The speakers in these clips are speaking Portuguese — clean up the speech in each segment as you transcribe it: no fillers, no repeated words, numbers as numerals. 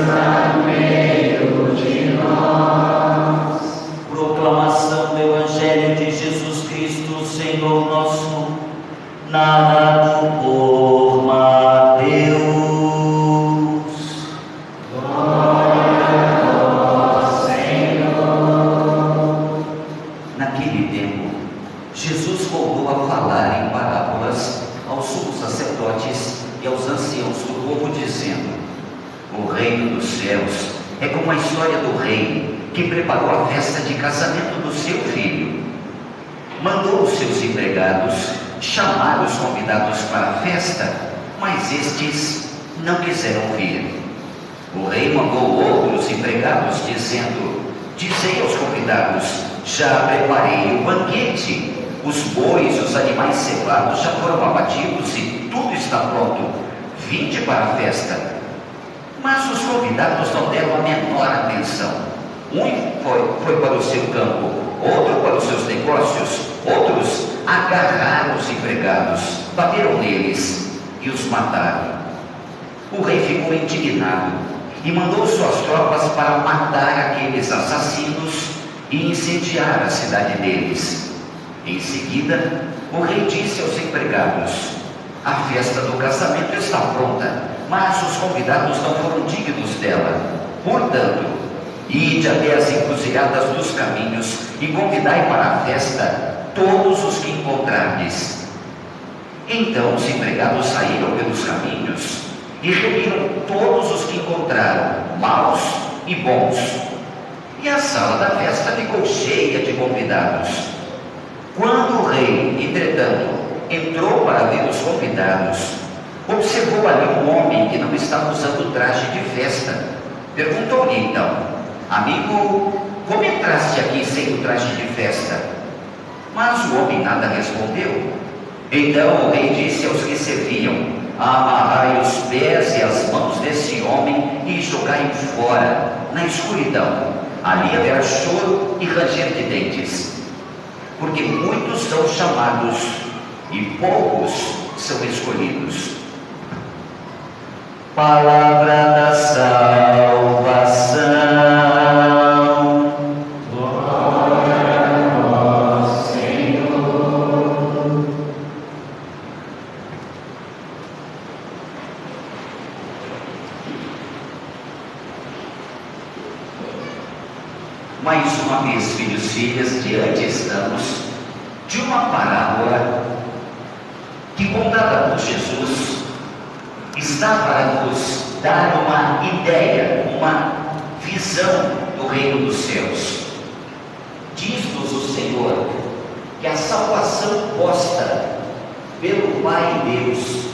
está no meio de nós. Proclamação do Evangelho de Jesus Cristo, Senhor nosso, narrado por Mateus. Glória a vós, Senhor. Naquele tempo, Jesus voltou a falar em parábolas aos sumos sacerdotes e aos anciãos do povo, dizendo: o reino dos céus é como a história do rei que preparou a festa de casamento do seu filho. Mandou os seus empregados chamar os convidados para a festa, mas estes não quiseram vir. O rei mandou outros empregados, dizendo: dizei aos convidados: já preparei o banquete, os bois e os animais cevados já foram abatidos e tudo está pronto, vinde para a festa. Mas os convidados não deram a menor atenção. Um foi para o seu campo, outro para os seus negócios, outros agarraram os empregados, bateram neles e os mataram. O rei ficou indignado e mandou suas tropas para matar aqueles assassinos e incendiar a cidade deles. Em seguida, o rei disse aos empregados: a festa do casamento está pronta, mas os convidados não foram dignos dela. Portanto, ide até as encruzilhadas dos caminhos e convidai para a festa todos os que encontrardes. Então os empregados saíram pelos caminhos e reuniram todos os que encontraram, maus e bons. E a sala da festa ficou cheia de convidados. Quando o rei, entretanto, entrou para ver os convidados, observou ali um homem que não estava usando traje de festa. Perguntou-lhe então: amigo, como entraste aqui sem o traje de festa? Mas o homem nada respondeu. Então o rei disse aos que serviam: amarrai os pés e as mãos desse homem e jogai-o fora, na escuridão. Ali haverá choro e ranger de dentes. Porque muitos são chamados e poucos são escolhidos. Palavra da salvação. Glória a vós, Senhor. Mais uma vez, filhos e filhas, diante estamos de uma parábola que, contada por Jesus, está para nos dar uma ideia, uma visão do reino dos céus. Diz-nos o Senhor que a salvação posta pelo Pai Deus,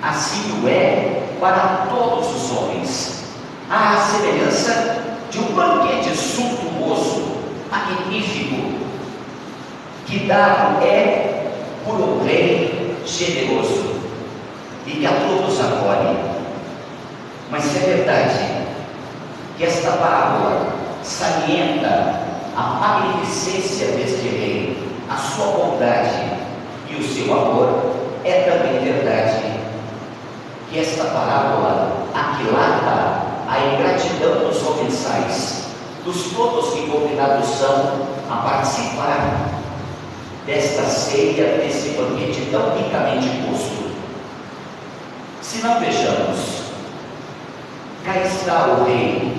assim o é para todos os homens, à semelhança de um banquete suntuoso, magnífico, que dado é por um rei generoso e que a todos acolhe. Mas é verdade que esta parábola salienta a magnificência deste rei, a sua bondade e o seu amor. É também verdade que esta parábola aquilata a ingratidão dos comensais, dos todos que convidados são a participar desta ceia, desse banquete tão ricamente posto. Se não vejamos, cá está o rei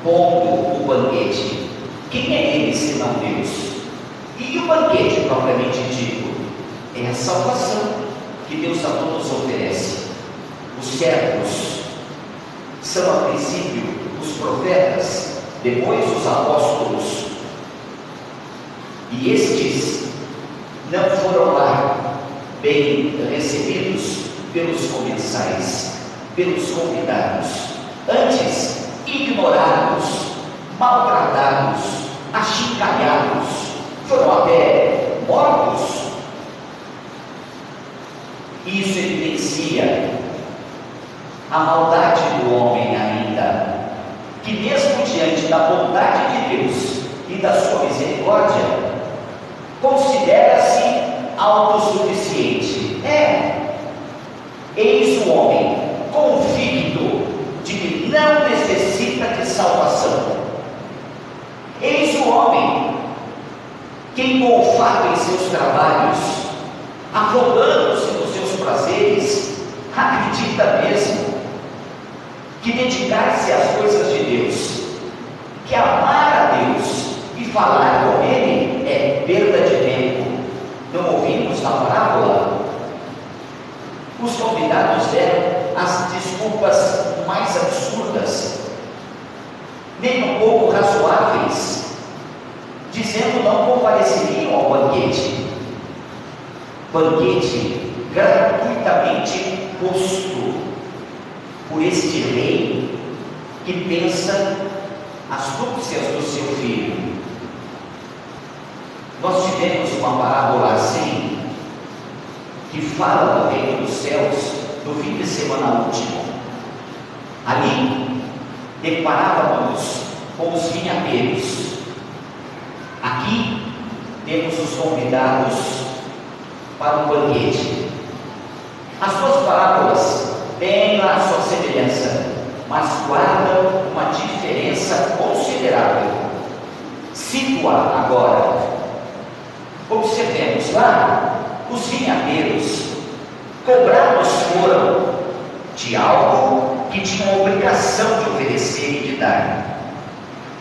pondo o banquete. Quem é ele senão Deus? E o banquete propriamente dito é a salvação que Deus a todos oferece. Os servos são a princípio os profetas, depois os apóstolos, e estes não foram lá bem recebidos pelos comensais, pelos convidados, antes ignorados, maltratados, achincalhados, foram até mortos. Isso evidencia a maldade do homem ainda, que mesmo diante da bondade de Deus e da sua misericórdia, considera-se autossuficiente. Eis o homem convicto de de que não necessita de salvação. Eis o homem que, engolfado em seus trabalhos, afogando-se nos seus prazeres, acredita mesmo que dedicar-se às coisas de Deus, que amar a Deus e falar com Ele é perda de tempo. Não ouvimos na parábola? Os convidados deram as desculpas mais absurdas, nem um pouco razoáveis, dizendo não compareceriam ao banquete. Banquete gratuitamente posto por este rei que pensa as núpcias do seu filho. Nós tivemos uma parábola assim, que fala do reino dos céus, no fim de semana último. Ali, deparávamos com os vinhateiros. Aqui, temos os convidados para o banquete. As duas parábolas têm lá a sua semelhança, mas guardam uma diferença considerável. Situa agora. Observemos lá, os vinhateiros cobrados foram de algo que tinham obrigação de oferecer e de dar.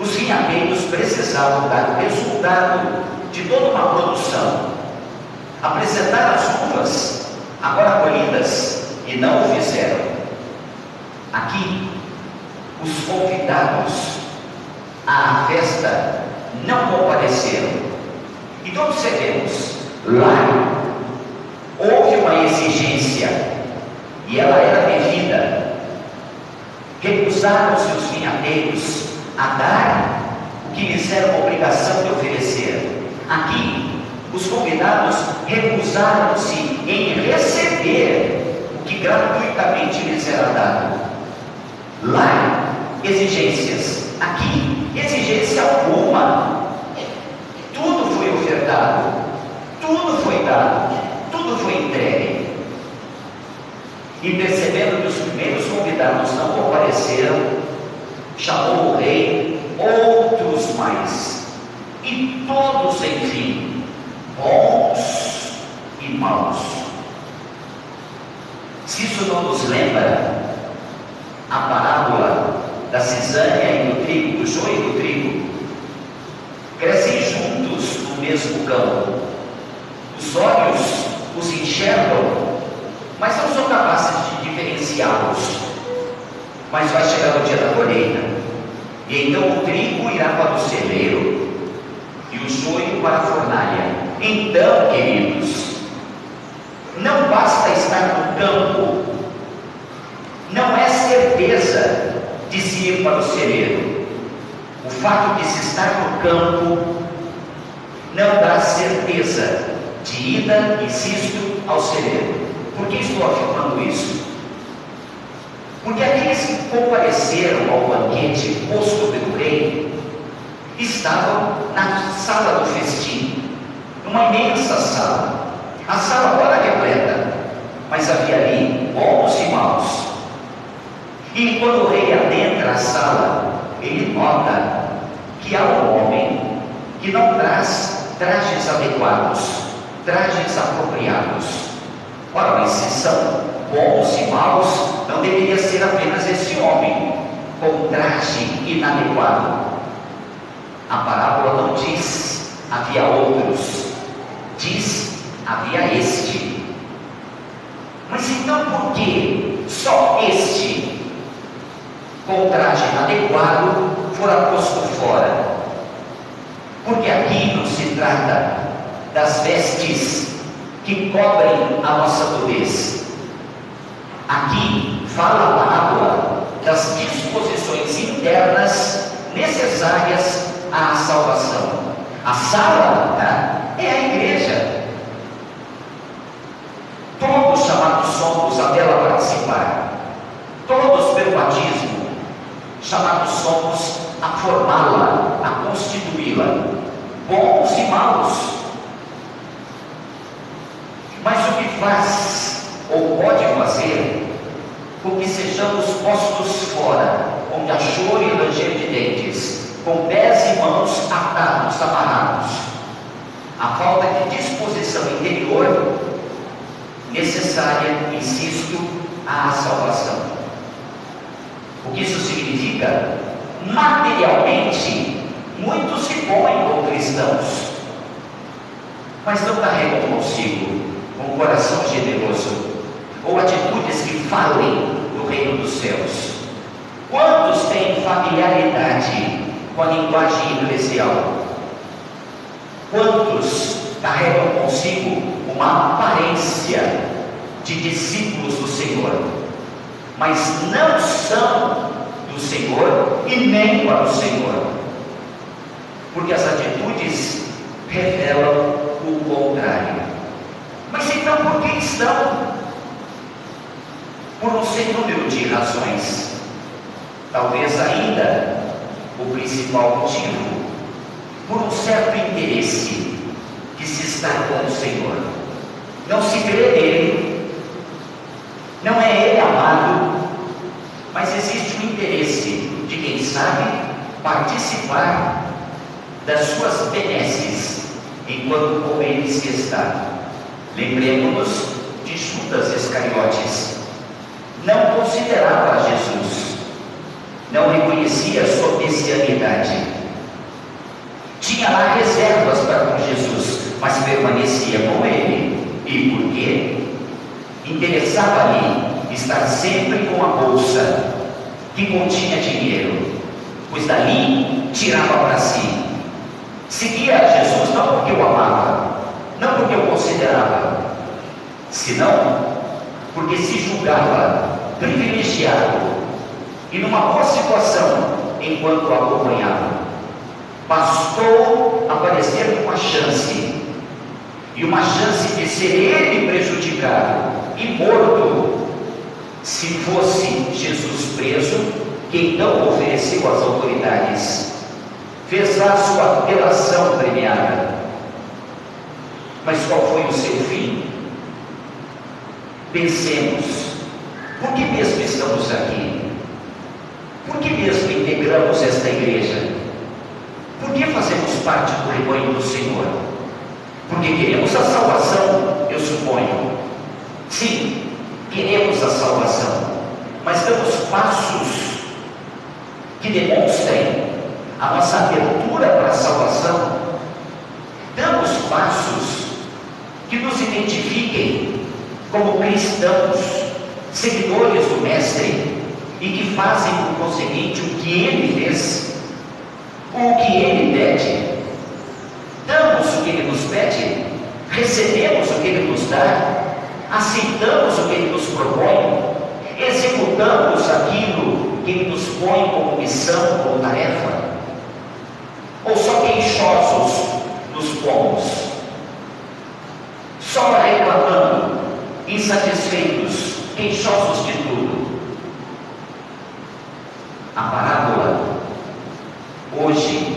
Os vinhateiros precisavam dar o resultado de toda uma produção, apresentar as uvas agora colhidas, e não o fizeram. Aqui, os convidados à festa não compareceram. Então observemos, lá houve uma exigência e ela era devida. Recusaram-se os vinhateiros a dar o que lhes era uma obrigação de oferecer. Aqui, os convidados recusaram-se em receber o que gratuitamente lhes era dado. Lá, exigências. Aqui, exigência alguma. Tudo foi ofertado, tudo foi dado, tudo foi entregue. E percebendo que os primeiros convidados não compareceram, chamou o rei outros mais, e todos, enfim, bons e maus. Se isso não nos lembra a parábola da cisanha e do trigo, do joio e do trigo, crescem juntos no mesmo campo. Os olhos os enxergam, mas não são capazes de diferenciá-los. Mas vai chegar o dia da colheita, e então o trigo irá para o celeiro e o joio para a fornalha. Então, queridos, não basta estar no campo, não é certeza de se ir para o celeiro. O fato de se estar no campo não dá certeza de ida, insisto, ao celeiro. Por que estou afirmando isso? Porque aqueles que compareceram ao banquete posto pelo rei estavam na sala do festim, numa imensa sala. A sala agora repleta, mas havia ali bons e maus. E quando o rei adentra a sala, ele nota que há um homem que não traz trajes adequados, trajes apropriados. Ora, mas se são bons e maus, não deveria ser apenas esse homem com traje inadequado. A parábola não diz havia outros, diz havia este. Mas então por que só este com traje inadequado fora posto fora? Porque aqui não se trata das vestes que cobrem a nossa nudez. Aqui fala a parábola das disposições internas necessárias à salvação. A sala é a igreja. Todos chamados somos a dela participar, todos pelo batismo, chamados somos a formá-la, a constituí-la, bons e maus. Mas o que faz ou pode fazer com que sejamos postos fora, onde há choro e ranger de dentes, com pés e mãos atados, amarrados. A falta de disposição interior necessária, insisto, à salvação. O que isso significa? Materialmente, muitos se põem como cristãos, mas não carregam consigo um coração generoso ou atitudes que falem do reino dos céus. Quantos têm familiaridade com a linguagem eclesial? Quantos carregam consigo uma aparência de discípulos do Senhor, mas não são do Senhor e nem para o Senhor? Porque as atitudes revelam o contrário. Mas então por que estão? Por um sem número de razões. Talvez ainda o principal motivo, por um certo interesse que se está com o Senhor. Não se crê nele, não é ele amado, mas existe o interesse de quem sabe participar das suas benesses enquanto com eles está. Lembremos-nos de Judas Iscariotes. Não considerava Jesus, não reconhecia sua messianidade, tinha lá reservas para com Jesus, mas permanecia com ele. E por quê? Interessava-lhe estar sempre com a bolsa que continha dinheiro, pois dali tirava para si. Seguia Jesus não porque o amava, não porque o considerava, senão porque se julgava privilegiado e numa boa situação enquanto o acompanhava. Bastou aparecer com uma chance, e uma chance de ser ele prejudicado e morto, se fosse Jesus preso, que então ofereceu às autoridades, fez lá sua apelação premiada. Mas qual foi o seu fim? Pensemos, por que mesmo estamos aqui? Por que mesmo integramos esta igreja? Por que fazemos parte do rebanho do Senhor? Porque queremos a salvação, eu suponho. Sim, queremos a salvação, mas damos passos que demonstrem a nossa abertura para a salvação. Damos passos que nos identifiquem como cristãos, seguidores do Mestre, e que fazem por conseguinte o que ele fez, o que ele pede. Damos o que ele nos pede, recebemos o que ele nos dá, aceitamos o que ele nos propõe, executamos aquilo que ele nos põe como missão, como tarefa, ou só queixosos nos pomos, só reclamando, insatisfeitos, queixosos de tudo. A parábola hoje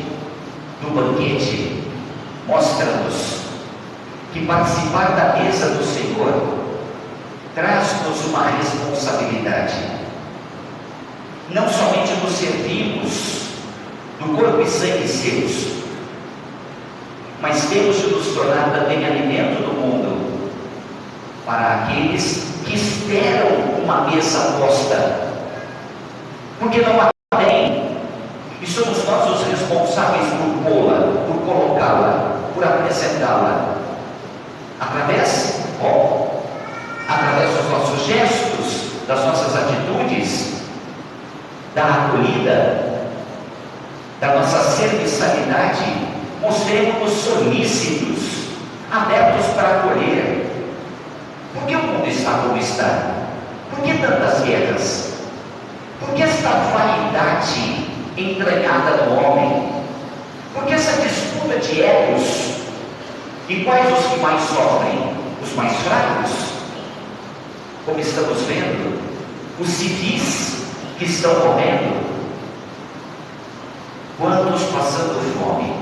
do banquete mostra-nos que participar da mesa do Senhor traz-nos uma responsabilidade. Não somente nos servimos do corpo e sangue seus, mas temos de nos tornar também alimento do mundo para aqueles que esperam uma mesa posta, porque não a tem, e somos nós os responsáveis por pô-la, por colocá-la, por apresentá-la, através dos nossos gestos, das nossas atitudes, da acolhida, da nossa serviçalidade. Mostremos-nos solícitos, abertos para acolher. Por que o mundo está como está? Por que tantas guerras? Por que esta vaidade entranhada no homem? Por que essa disputa de egos? E quais os que mais sofrem? Os mais fracos? Como estamos vendo, os civis que estão morrendo, quantos passando fome,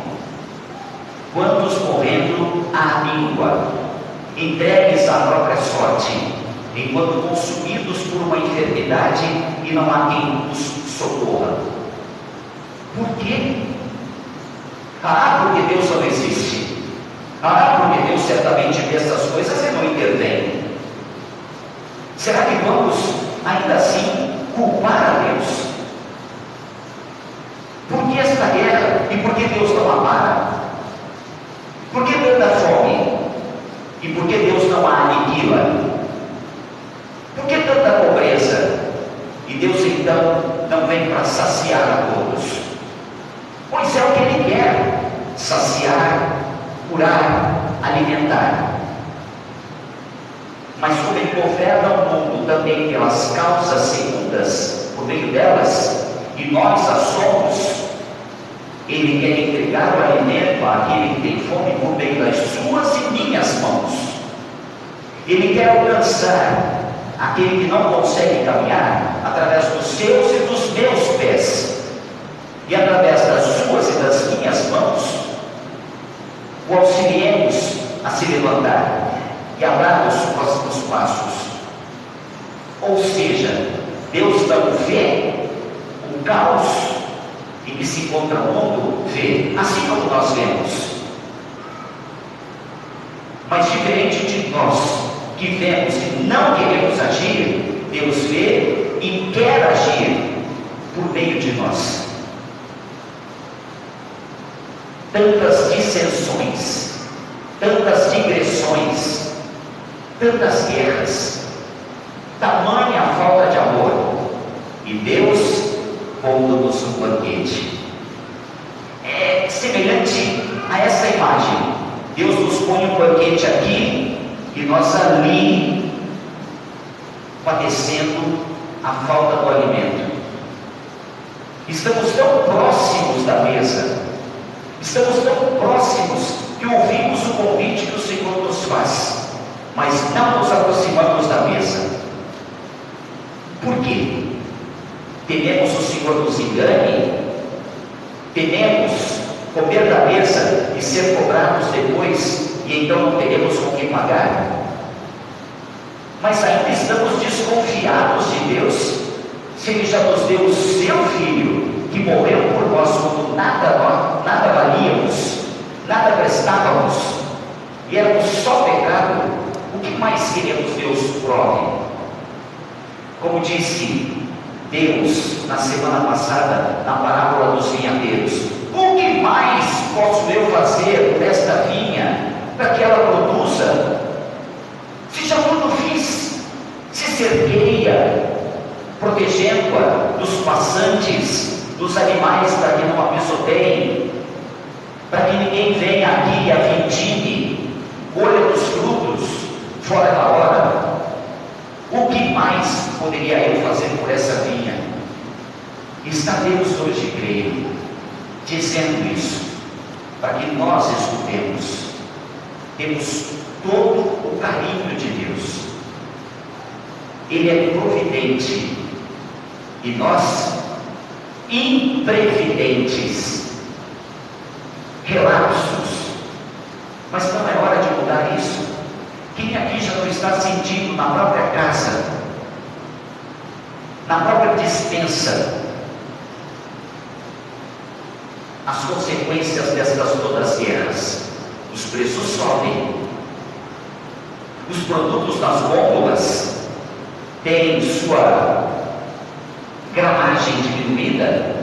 quantos morrendo à míngua, entregues à própria sorte, enquanto consumidos por uma enfermidade e não há quem os socorra. Por quê? Porque Deus não existe. Porque Deus certamente vê essas coisas e não intervém. Será que vamos, ainda assim, culpar a Deus? Por que esta guerra? E por que Deus não a para? Por que tanta fome? E por que Deus não a aniquila? Por que tanta pobreza? E Deus então não vem para saciar a todos? Pois é o que Ele quer: saciar, curar, alimentar. Mas como Ele governa o mundo também pelas causas segundas, por meio delas, e nós as somos, Ele quer entregar o alimento àquele que tem fome por meio das suas e minhas mãos. Ele quer alcançar aquele que não consegue caminhar através dos seus e dos meus pés. E através das suas e das minhas mãos, o auxiliemos a se levantar e a dar os próximos passos. Ou seja, Deus não vê o caos em que se encontra o mundo, vê, assim como nós vemos. Mas diferente de nós, que vemos e não queremos agir, Deus vê e quer agir por meio de nós. Tantas dissensões, tantas digressões, tantas guerras, tamanha a falta de amor, e Deus pondo-nos um banquete. É semelhante a essa imagem. Deus nos põe um banquete aqui e nós ali padecendo a falta do alimento. Estamos tão próximos da mesa, estamos tão próximos que ouvimos o convite que o Senhor nos faz, mas não nos aproximamos da mesa. Por quê? Tememos o Senhor nos engane? Tememos comer da mesa e ser cobrados depois, e então não teremos com que pagar? Mas ainda estamos desconfiados de Deus, se Ele já nos deu o seu Filho, que morreu por nós quando nada valíamos, nada prestávamos, e éramos só pecado. O que mais queremos Deus prove? Como disse Deus na semana passada, na parábola dos vinhadeiros: o que mais posso eu fazer por esta vinha para que ela produza? Se já tudo fiz, se cerqueia, protegendo-a dos passantes, dos animais, para que não a pisoteiem, para que ninguém venha aqui e a vintime, colha dos frutos fora da hora. O que mais poderia eu fazer por essa vinha? Está Deus hoje, creio, dizendo isso, para que nós escutemos. Temos todo o carinho de Deus. Ele é providente e nós imprevidentes, relapsos. Mas não é hora de mudar isso? Quem aqui já não está sentindo na própria casa, na própria despensa, as consequências destas todas guerras? Os preços sobem, os produtos das gôndolas têm sua gramagem diminuída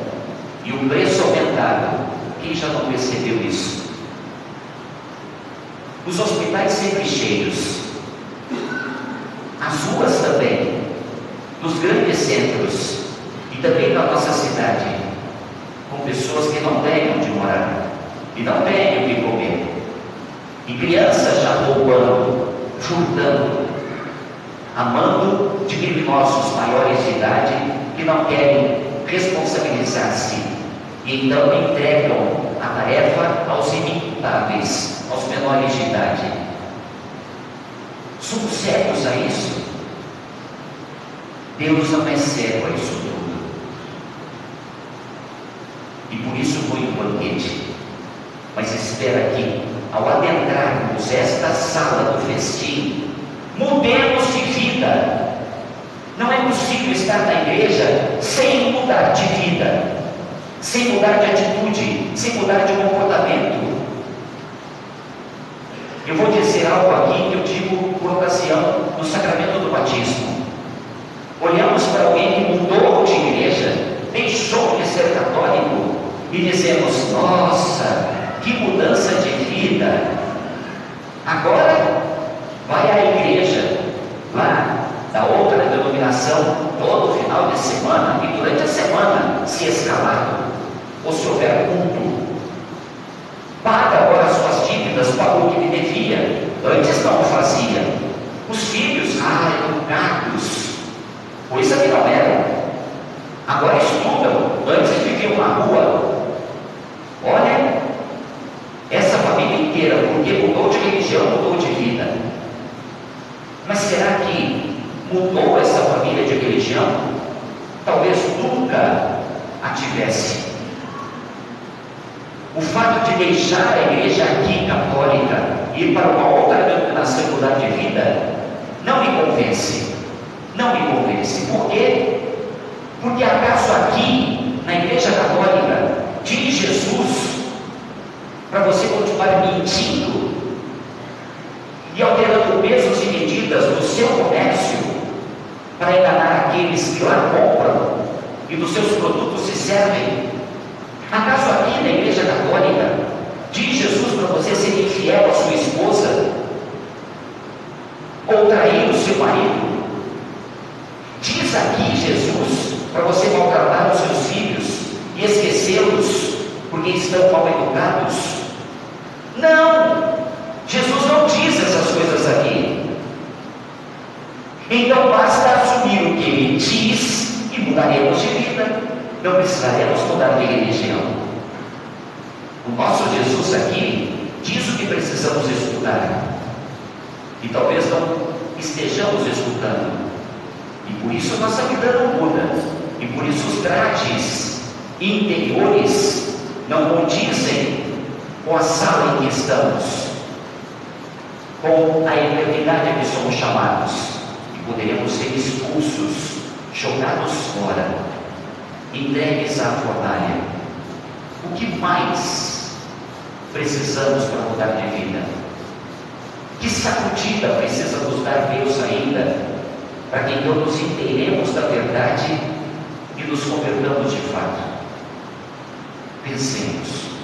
e o preço aumentado. Quem já não percebeu isso? Os hospitais sempre cheios, as ruas também, nos grandes centros e também na nossa cidade, com pessoas que não têm onde morar e não têm o que comer, e crianças já roubando, furtando, amando de criminosos maiores de idade que não querem responsabilizar-se e então entregam a tarefa aos inimputáveis, aos menores de idade. Somos cegos a isso? Deus não é cego a isso tudo. E por isso foi um banquete. Mas espera que, ao adentrarmos esta sala do festim, mudemos de vida. Não é possível estar na igreja sem mudar de vida, sem mudar de atitude, sem mudar de comportamento. Eu vou dizer algo aqui que eu digo por ocasião do sacramento do batismo. Olhamos para alguém que mudou de igreja, deixou de ser católico e dizemos: nossa, que mudança de vida! Agora vai à igreja lá da outra denominação todo final de semana e durante a semana, se escalado ou se houver culto. Paga agora suas dívidas, pagou o que lhe devia. Antes não o fazia. Os filhos, educados, coisa que não era. Agora estudam, antes viviam na rua. Olha, essa família inteira, porque mudou de religião, mudou de vida. Mas será que mudou essa família de religião? Talvez nunca a tivesse. O fato de deixar a igreja aqui católica e ir para uma outra denominação e mudar de vida não me convence. Não me convence. Por quê? Porque acaso aqui, na igreja católica, diz Jesus para você continuar mentindo e alterando pesos e medidas do seu comércio para enganar aqueles que lá compram e dos seus produtos se servem? Acaso aqui na igreja católica diz Jesus para você ser infiel à sua esposa ou trair o seu marido? Diz aqui Jesus para você maltratar os seus filhos e esquecê-los porque estão mal educados? Não! Jesus não diz essas coisas aqui. Então basta assumir o que ele diz e mudaremos de vida. Não precisaremos mudar de religião. O nosso Jesus aqui diz o que precisamos escutar. E talvez não estejamos escutando. E por isso a nossa vida não muda. E por isso os trajes interiores não condizem com a sala em que estamos, com a eternidade a que somos chamados. E poderemos ser expulsos, jogados fora, entregues à fornalha. O que mais precisamos para mudar de vida? Que sacudida precisa nos dar Deus ainda, para que então nos inteiremos da verdade e nos convertamos de fato? Pensemos.